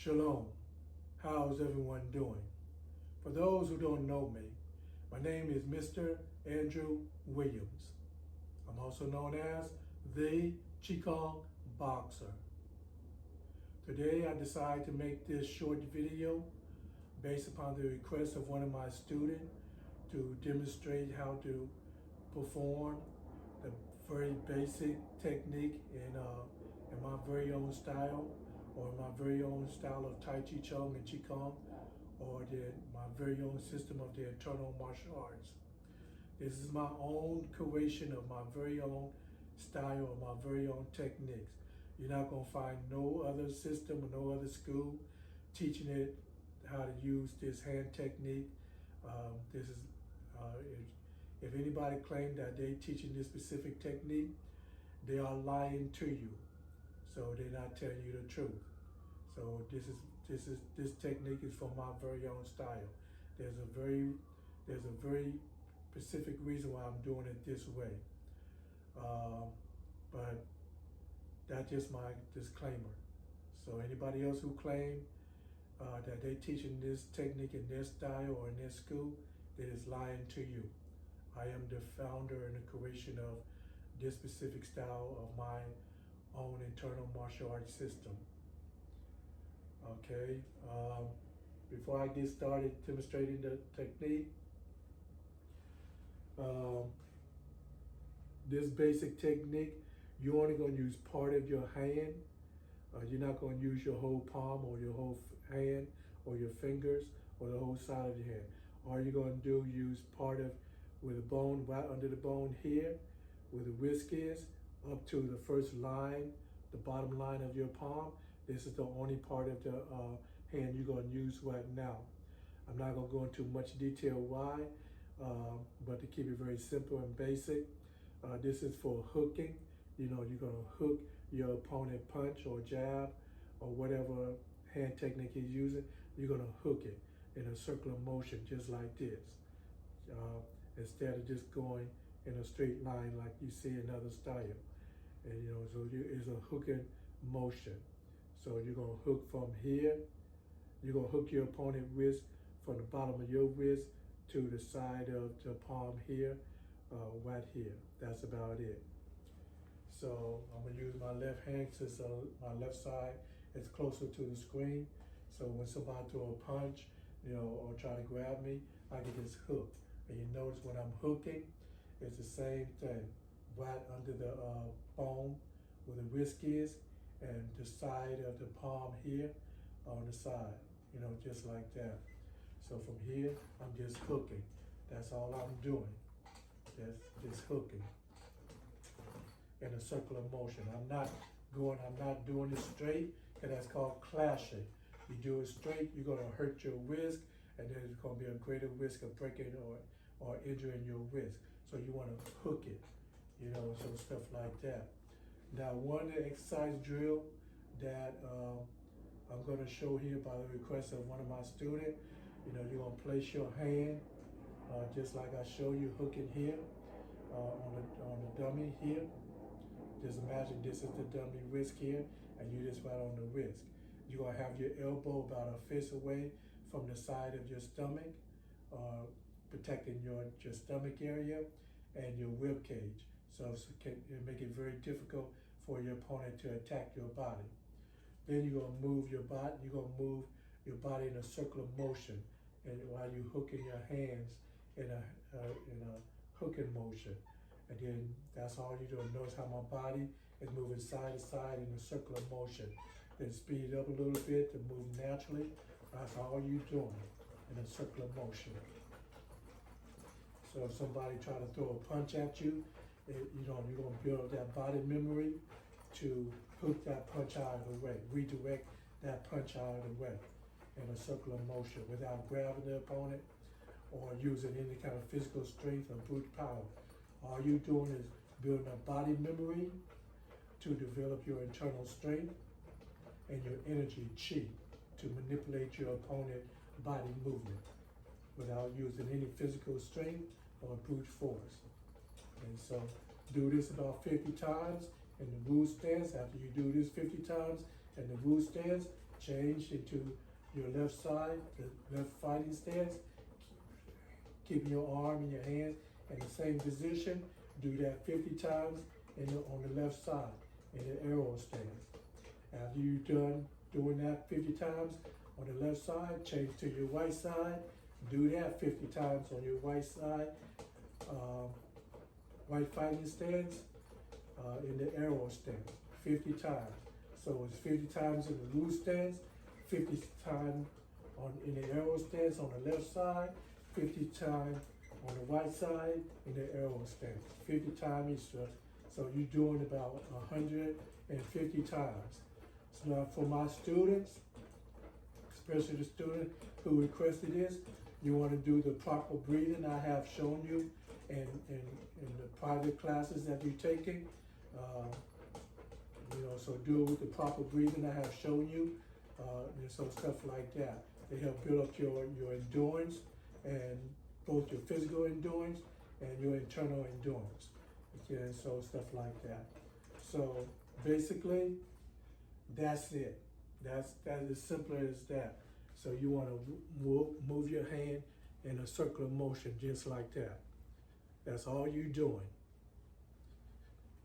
Shalom. How's everyone doing? For those who don't know me, my name is Mr. Andrew Williams. I'm also known as the Qigong Boxer. Today I decided to make this short video based upon the request of one of my students to demonstrate how to perform the very basic technique in my very own style, or my very own style of Tai Chi Chuan and Qigong, or my very own system of the internal martial arts. This is my own creation of my very own style or my very own techniques. You're not going to find no other system or no other school teaching it how to use this hand technique. If anybody claims that they're teaching this specific technique, they are lying to you. So they're not telling you the truth. So this technique is for my very own style. There's a very specific reason why I'm doing it this way. But that's just my disclaimer. So anybody else who claim that they're teaching this technique in their style or in their school, that is lying to you. I am the founder and the creation of this specific style of my own internal martial arts system. Okay, before I get started demonstrating the technique, this basic technique, you're only going to use part of your hand. You're not going to use your whole palm or your whole hand or your fingers or the whole side of your hand. All you're going to do, use part of where the bone, right under the bone here, where the wrist is, up to the first line, the bottom line of your palm. This is the only part of the hand you're going to use right now. I'm not going to go into much detail why, but to keep it very simple and basic, this is for hooking. You know, you're going to hook your opponent punch or jab or whatever hand technique he's using. You're going to hook it in a circular motion just like this, instead of just going in a straight line like you see in other style. And you know, so it's a hooking motion. So you're going to hook from here. You're going to hook your opponent's wrist from the bottom of your wrist to the side of the palm here, right here. That's about it. So I'm going to use my left hand since my left side is closer to the screen. So when somebody throw a punch, you know, or try to grab me, I can just hook. And you notice when I'm hooking, it's the same thing. Right under the bone where the wrist is, and the side of the palm here on the side, you know, just like that. So from here, I'm just hooking. That's all I'm doing. That's just hooking in a circular motion. I'm not doing it straight, because that's called clashing. You do it straight, you're gonna hurt your wrist, and then there's gonna be a greater risk of breaking or injuring your wrist. So you wanna hook it, you know, so stuff like that. Now, one of the exercise drill that I'm going to show here by the request of one of my students, you know, you're going to place your hand just like I show you hooking here on the dummy here. Just imagine this is the dummy wrist here, and you just right on the wrist. You're going to have your elbow about a fist away from the side of your stomach, protecting your stomach area and your rib cage. So it can make it very difficult for your opponent to attack your body. Then you're gonna move your body. You're gonna move your body in a circular motion, and while you're hooking your hands in a hooking motion. And then that's all you're doing. Notice how my body is moving side to side in a circular motion. Then speed it up a little bit to move naturally. That's all you're doing in a circular motion. So if somebody try to throw a punch at you, you know, you're going to build that body memory to hook that punch out of the way, redirect that punch out of the way in a circular motion without grabbing the opponent or using any kind of physical strength or brute power. All you're doing is building a body memory to develop your internal strength and your energy, chi, to manipulate your opponent's body movement without using any physical strength or brute force. And so do this about 50 times in the Wu stance. After you do this 50 times in the Wu stance, change into your left side, the left fighting stance, keeping your arm and your hand in the same position. Do that 50 times on the left side in the arrow stance. After you're done doing that 50 times on the left side, change to your right side. Do that 50 times on your right side, right fighting stance, in the arrow stance, 50 times. So it's 50 times in the loose stance, 50 times in the arrow stance on the left side, 50 times on the right side in the arrow stance, 50 times each stretch. So you're doing about 150 times. So now for my students, especially the student who requested this, you want to do the proper breathing I have shown you in the private classes that you're taking. So do it with the proper breathing I have shown you, and so stuff like that. They help build up your endurance, and both your physical endurance and your internal endurance. Okay, and so stuff like that. So basically, that's it. That's as simple as that. So you want to move your hand in a circular motion just like that. That's all you're doing.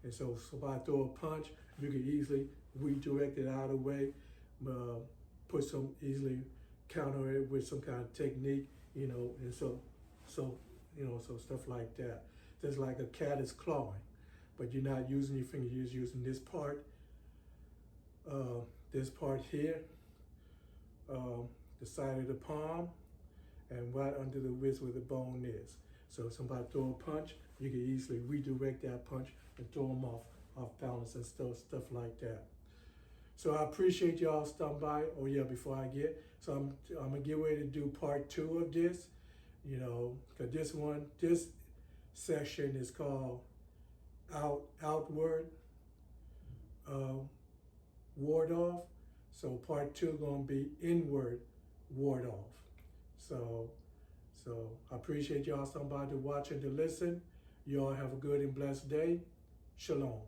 And so if I throw a punch, you can easily redirect it out of the way, easily counter it with some kind of technique, and so stuff like that. Just like a cat is clawing, but you're not using your finger, you're just using this part here, the side of the palm, and right under the wrist where the bone is. So if somebody throw a punch, you can easily redirect that punch and throw them off balance and stuff like that. So I appreciate y'all stopping by. Oh yeah, before I get, so I'm gonna get ready to do part 2 of this, because this section is called outward ward off. So part 2 gonna be inward ward off. So I appreciate y'all stopping by to watch and to listen. Y'all have a good and blessed day. Shalom.